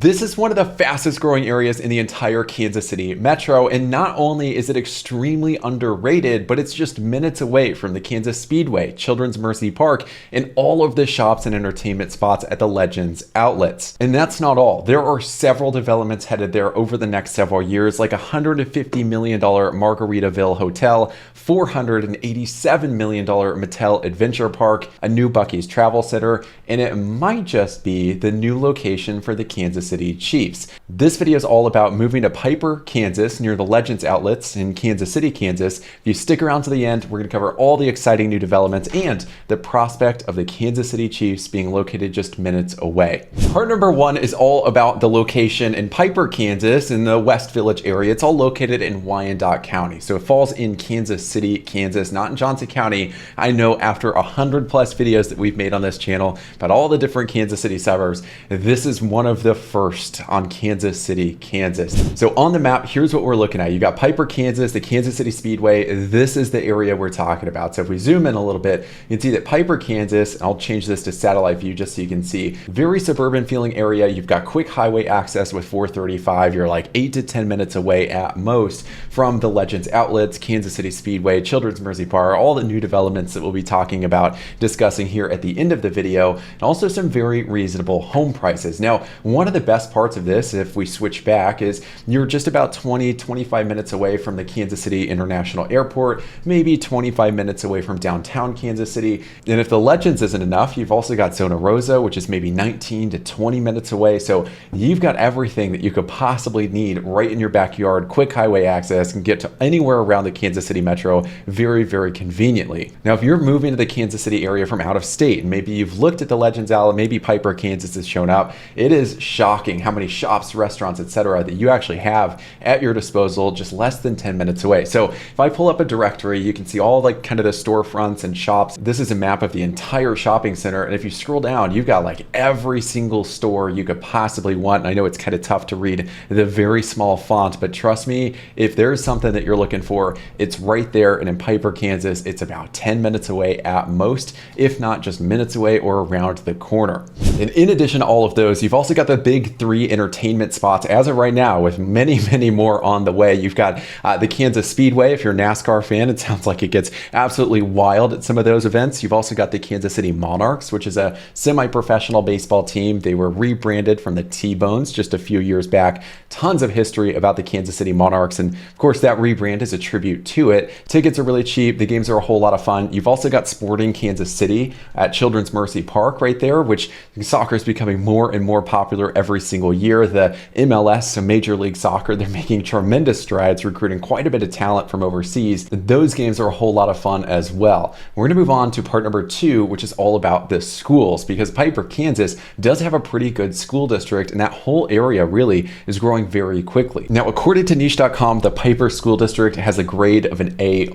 This is one of the fastest growing areas in the entire Kansas City metro, and not only is it extremely underrated, but it's just minutes away from the Kansas Speedway, Children's Mercy Park, and all of the shops and entertainment spots at the Legends outlets. And that's not all. There are several developments headed there over the next several years, like a $150 million Margaritaville Hotel, $487 million Mattel Adventure Park, a new Buc-ee's Travel Center, and it might just be the new location for the Kansas City Chiefs. This video is all about moving to Piper, Kansas, near the Legends outlets in Kansas City, Kansas. If you stick around to the end, we're going to cover all the exciting new developments and the prospect of the Kansas City Chiefs being located just minutes away. Part number one is all about the location in Piper, Kansas, in the West Village area. It's all located in Wyandotte County, so it falls in Kansas City, Kansas, not in Johnson County. I know after 100 plus videos that we've made on this channel about all the different Kansas City suburbs, this is one of the first on Kansas City, Kansas. So on the map, here's what we're looking at. You got Piper, Kansas, the Kansas City Speedway. This is the area we're talking about. So if we zoom in a little bit, you can see that Piper, Kansas, and I'll change this to satellite view just so you can see, very suburban feeling area. You've got quick highway access with 435. You're like 8 to 10 minutes away at most from the Legends outlets, Kansas City Speedway, Children's Mercy Park, all the new developments that we'll be talking about, discussing here at the end of the video, and also some very reasonable home prices. Now, one of the best parts of this, if we switch back, is you're just about 20-25 minutes away from the Kansas City International Airport, maybe 25 minutes away from downtown Kansas City. And if the Legends isn't enough, you've also got Zona Rosa, which is maybe 19 to 20 minutes away. So you've got everything that you could possibly need right in your backyard, quick highway access, and get to anywhere around the Kansas City metro very, very conveniently. Now, if you're moving to the Kansas City area from out of state, and maybe you've looked at the Legends outlet, maybe Piper, Kansas has shown up, it is shocking how many shops, restaurants, etc. that you actually have at your disposal just less than 10 minutes away. So if I pull up a directory, you can see all like kind of the storefronts and shops. This is a map of the entire shopping center. And if you scroll down, you've got like every single store you could possibly want. And I know it's kind of tough to read the very small font, but trust me, if there's something that you're looking for, it's right there. And in Piper, Kansas, it's about 10 minutes away at most, if not just minutes away or around the corner. And in addition to all of those, you've also got the big three entertainment spots as of right now, with many, many more on the way. You've got the Kansas Speedway. If you're a NASCAR fan, it sounds like it gets absolutely wild at some of those events. You've also got the Kansas City Monarchs, which is a semi-professional baseball team. They were rebranded from the T-Bones just a few years back. Tons of history about the Kansas City Monarchs, and of course that rebrand is a tribute to it. Tickets are really cheap. The games are a whole lot of fun. You've also got Sporting Kansas City at Children's Mercy Park right there, which soccer is becoming more and more popular every single year. The MLS, so Major League Soccer, they're making tremendous strides, recruiting quite a bit of talent from overseas. Those games are a whole lot of fun as well. We're going to move on to part number two, which is all about the schools, because Piper, Kansas does have a pretty good school district, and that whole area really is growing very quickly. Now, according to niche.com, the Piper School District has a grade of an A-.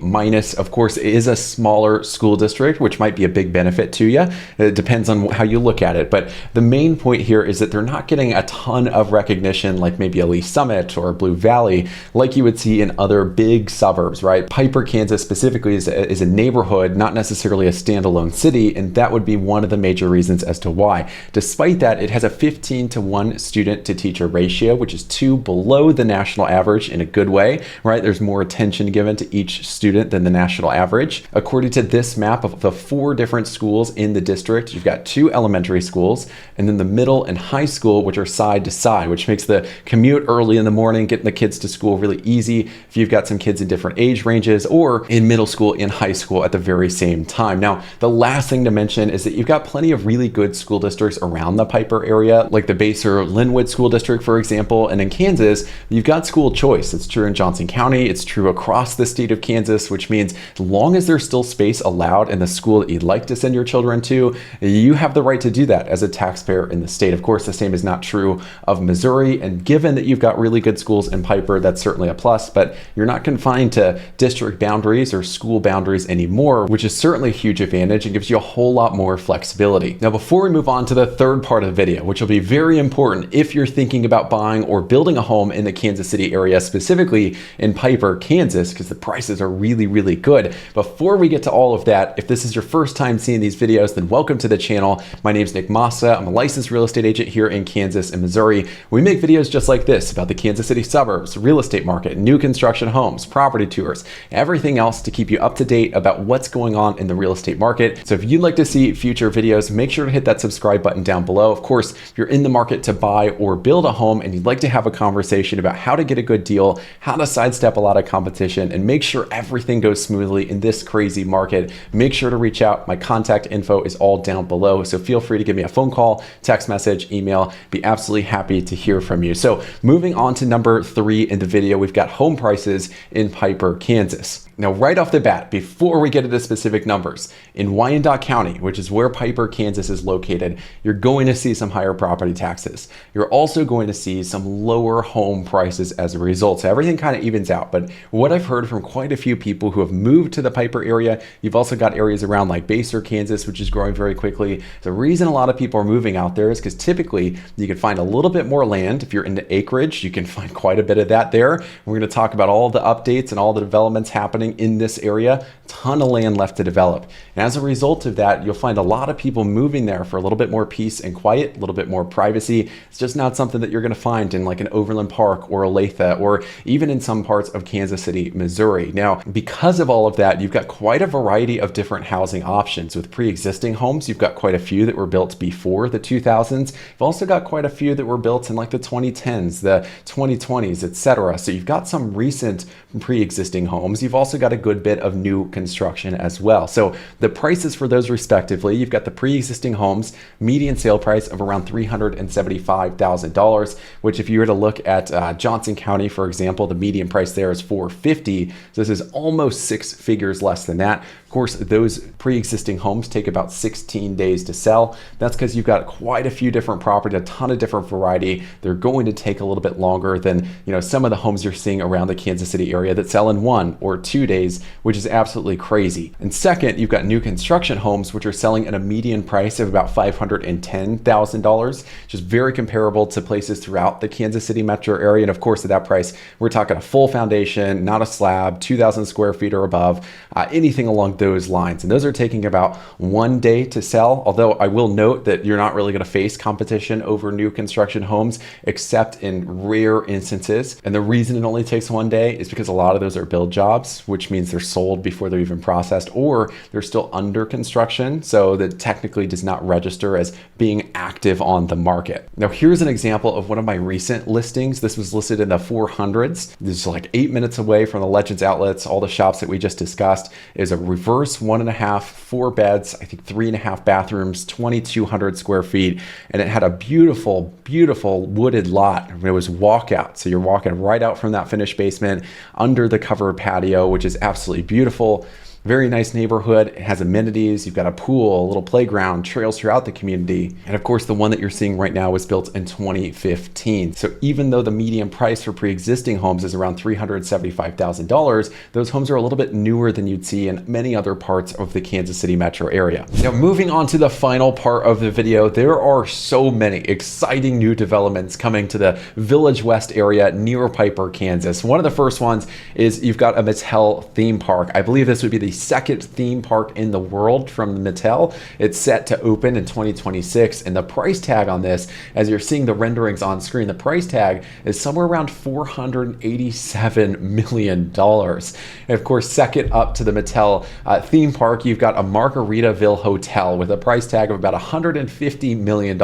Of course, it is a smaller school district, which might be a big benefit to you. It depends on how you look at it. But the main point here is that they're not getting a ton of recognition like maybe a Lee Summit or Blue Valley like you would see in other big suburbs, right? Piper, Kansas specifically is a neighborhood, not necessarily a standalone city, and that would be one of the major reasons as to why. Despite that, it has a 15-to-1 student to teacher ratio, which is 2 below the national average in a good way, right? There's more attention given to each student than the national average. According to this map of the 4 different schools in the district, you've got 2 elementary schools, and then the middle and high school, which are side to side, which makes the commute early in the morning, getting the kids to school really easy if you've got some kids in different age ranges, or in middle school and high school at the very same time. Now, the last thing to mention is that you've got plenty of really good school districts around the Piper area, like the Baser Linwood School District, for example. And in Kansas, you've got school choice. It's true in Johnson County. It's true across the state of Kansas, which means as long as there's still space allowed in the school that you'd like to send your children to, you have the right to do that as a taxpayer in the state. Of course, the same is not true of Missouri. And given that you've got really good schools in Piper, that's certainly a plus, but you're not confined to district boundaries or school boundaries anymore, which is certainly a huge advantage and gives you a whole lot more flexibility. Now, before we move on to the third part of the video, which will be very important if you're thinking about buying or building a home in the Kansas City area, specifically in Piper, Kansas, because the prices are really, really good. Before we get to all of that, if this is your first time seeing these videos, then welcome to the channel. My name is Nick Massa. I'm a licensed real estate agent here in Kansas. Kansas and Missouri. We make videos just like this about the Kansas City suburbs, real estate market, new construction homes, property tours, everything else to keep you up to date about what's going on in the real estate market. So if you'd like to see future videos, make sure to hit that subscribe button down below. Of course, if you're in the market to buy or build a home and you'd like to have a conversation about how to get a good deal, how to sidestep a lot of competition, and make sure everything goes smoothly in this crazy market, make sure to reach out. My contact info is all down below, so feel free to give me a phone call, text message, email. Be absolutely happy to hear from you. So moving on to number 3 in the video, we've got home prices in Piper, Kansas. Now, right off the bat, before we get into specific numbers, in Wyandotte County, which is where Piper, Kansas is located, you're going to see some higher property taxes. You're also going to see some lower home prices as a result. So everything kind of evens out. But what I've heard from quite a few people who have moved to the Piper area, you've also got areas around like Basehor, Kansas, which is growing very quickly. The reason a lot of people are moving out there is because typically you can find a little bit more land. If you're into acreage, you can find quite a bit of that there. We're going to talk about all the updates and all the developments happening in this area. Ton of land left to develop. And as a result of that, you'll find a lot of people moving there for a little bit more peace and quiet, a little bit more privacy. It's just not something that you're going to find in like an Overland Park or Olathe or even in some parts of Kansas City, Missouri. Now, because of all of that, you've got quite a variety of different housing options. With pre-existing homes, you've got quite a few that were built before the 2000s. You've also got quite a few that were built in like the 2010s, the 2020s, etc. So you've got some recent pre-existing homes. You've also got a good bit of new construction as well. So the prices for those respectively, you've got the pre-existing homes, median sale price of around $375,000, which if you were to look at Johnson County, for example, the median price there is $450,000. So this is almost 6 figures less than that. Of course, those pre-existing homes take about 16 days to sell. That's because you've got quite a few different properties, a ton of different variety. They're going to take a little bit longer than, some of the homes you're seeing around the Kansas City area that sell in 1 or 2 days, which is absolutely crazy. And second, you've got new construction homes, which are selling at a median price of about $510,000, which is very comparable to places throughout the Kansas City metro area. And of course, at that price, we're talking a full foundation, not a slab, 2,000 square feet or above, anything along those lines. And those are taking about 1 day to sell. Although I will note that you're not really going to face competition over new construction homes, except in rare instances. And the reason it only takes 1 day is because a lot of those are build jobs, which means they're sold before they're even processed, or they're still under construction. So that technically does not register as being active on the market. Now, here's an example of one of my recent listings. This was listed in the 400s. This is like 8 minutes away from the Legends outlets, all the shops that we just discussed. Is a reverse 1.5, 4 beds, I think 3.5 bathrooms, 2,200 square feet. And it had a beautiful, beautiful wooded lot. It was walkout. So you're walking right out from that finished basement under the covered patio, which is absolutely beautiful. Very nice neighborhood. It has amenities. You've got a pool, a little playground, trails throughout the community. And of course, the one that you're seeing right now was built in 2015. So even though the median price for pre-existing homes is around $375,000, those homes are a little bit newer than you'd see in many other parts of the Kansas City metro area. Now, moving on to the final part of the video, there are so many exciting new developments coming to the Village West area near Piper, Kansas. One of the first ones is you've got a Mattel theme park. I believe this would be the second theme park in the world from Mattel. It's set to open in 2026, and the price tag on this, as you're seeing the renderings on screen, the price tag is somewhere around $487 million. And of course, second up to the Mattel theme park, you've got a Margaritaville hotel with a price tag of about $150 million.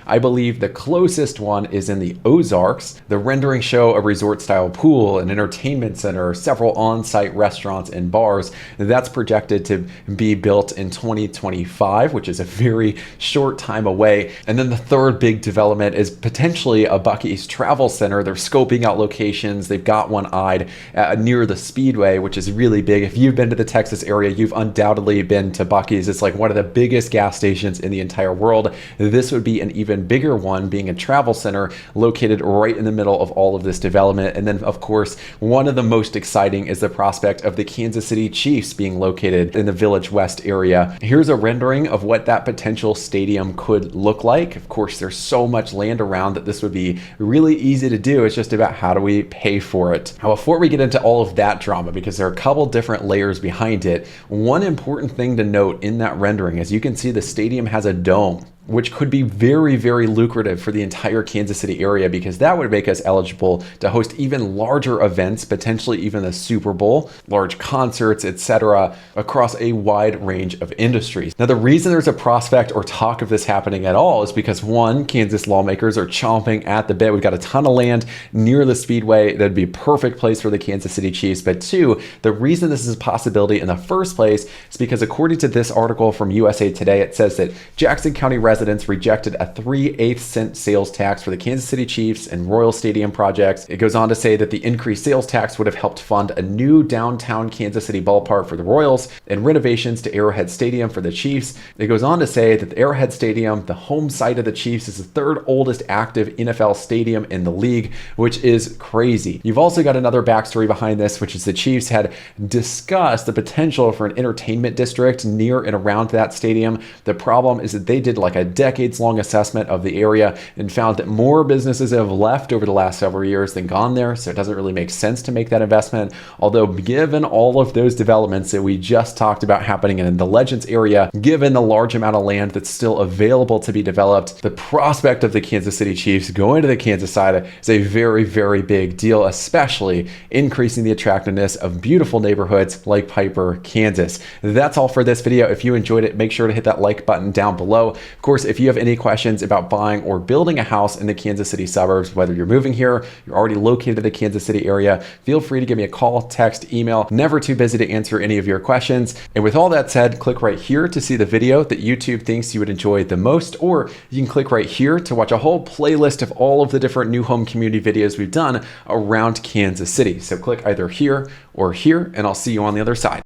I believe the closest one is in the Ozarks. The renderings show a resort-style pool, an entertainment center, several on-site restaurants and bars. That's projected to be built in 2025, which is a very short time away. And then the third big development is potentially a Buc-ee's travel center. They're scoping out locations. They've got one eyed near the Speedway, which is really big. If you've been to the Texas area, you've undoubtedly been to Buc-ee's. It's like one of the biggest gas stations in the entire world. This would be an even bigger one, being a travel center located right in the middle of all of this development. And then, of course, one of the most exciting is the prospect of the Kansas City Chiefs being located in the Village West area. Here's a rendering of what that potential stadium could look like. Of course, there's so much land around that this would be really easy to do. It's just about how do we pay for it. Now, before we get into all of that drama, because there are a couple different layers behind it, one important thing to note in that rendering is you can see the stadium has a dome. which could be very, very lucrative for the entire Kansas City area, because that would make us eligible to host even larger events, potentially even the Super Bowl, large concerts, etc., across a wide range of industries. Now, the reason there's a prospect or talk of this happening at all is because, one, Kansas lawmakers are chomping at the bit. We've got a ton of land near the Speedway that'd be a perfect place for the Kansas City Chiefs. But two, the reason this is a possibility in the first place is because, according to this article from USA Today, it says that Jackson County residents rejected a 3/8 cent sales tax for the Kansas City Chiefs and Royal Stadium projects. It goes on to say that the increased sales tax would have helped fund a new downtown Kansas City ballpark for the Royals and renovations to Arrowhead Stadium for the Chiefs. It goes on to say that the Arrowhead Stadium, the home site of the Chiefs, is the third oldest active NFL stadium in the league, which is crazy. You've also got another backstory behind this, which is the Chiefs had discussed the potential for an entertainment district near and around that stadium. The problem is that they did like a decades-long assessment of the area and found that more businesses have left over the last several years than gone there, so it doesn't really make sense to make that investment. Although, given all of those developments that we just talked about happening in the Legends area, given the large amount of land that's still available to be developed, the prospect of the Kansas City Chiefs going to the Kansas side is a very, very big deal, especially increasing the attractiveness of beautiful neighborhoods like Piper, Kansas. That's all for this video. If you enjoyed it, make sure to hit that like button down below. Of course, if you have any questions about buying or building a house in the Kansas City suburbs, whether you're moving here, you're already located in the Kansas City area, feel free to give me a call, text, email. Never too busy to answer any of your questions. And with all that said, click right here to see the video that YouTube thinks you would enjoy the most, or you can click right here to watch a whole playlist of all of the different new home community videos we've done around Kansas City. So click either here or here, and I'll see you on the other side.